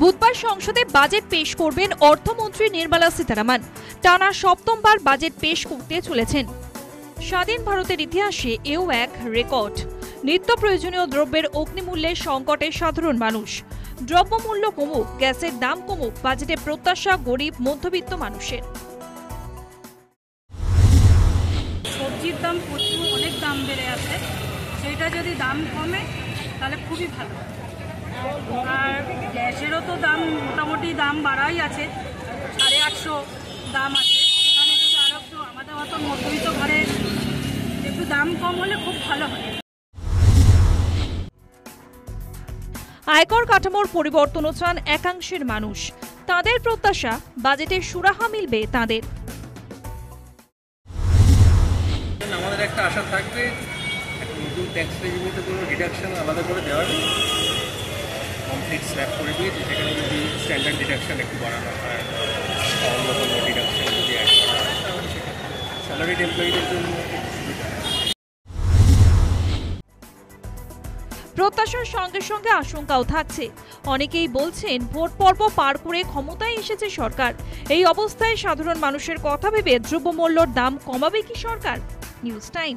বুধবার সংসদে বাজেট পেশ করবেন অর্থমন্ত্রী নির্মলা সীতারামন। টানা সপ্তমবার বাজেট পেশ করতে চলেছেন। স্বাধীন ভারতের ইতিহাসে এও এক রেকর্ড। নিত্য প্রয়োজনীয় দ্রব্যের অগ্নিমূল্যের সংকটে সাধারণ মানুষ। দ্রব্যমূল্য কমুক, গ্যাসের দাম কমুক, বাজেটে প্রত্যাশা গরিব মধ্যবিত্ত মানুষের। সবজির দাম প্রচুর, অনেক দাম বেড়ে আছে, সেটা যদি দাম কমে তাহলে খুবই ভালো। আর গ্যাসেরও তো দাম মোটামুটি দাম বাড়াই আছে, 850 দাম আছে। সেখানে যদি আরও একটু আমাদের মতো মধ্যবিত্ত ঘরে একটু দাম কম হলে খুব ভালো হয়। আয়কর কাঠামোর পরিবর্তনও চান একাংশের মানুষ। তাদের প্রত্যাশা, বাজেটে সুরাহা মিলবে তাদের। আমাদের একটা আশা থাকবে, নতুন ট্যাক্স রেজিমেতে কোনো ডিডাকশন আলাদা করে দেওয়া নেই, কমপ্লিট স্ল্যাব করে দিয়েছে। সেখানে যদি স্ট্যান্ডার্ড ডিডাকশন একটু বাড়ানো হয়, অন্য কোনো ডিডাকশন যদি অ্যাড করা হয়, তাহলে সেক্ষেত্রে স্যালারিড এমপ্লয়িদের জন্য প্রত্যাশার সঙ্গে সঙ্গে আশঙ্কাও থাকছে। অনেকেই বলছেন, ভোট পর্ব পার করে ক্ষমতায় এসেছে সরকার। এই অবস্থায় সাধারণ মানুষের কথা ভেবে দ্রব্যমূল্যের দাম কমাবে কি সরকার? News time.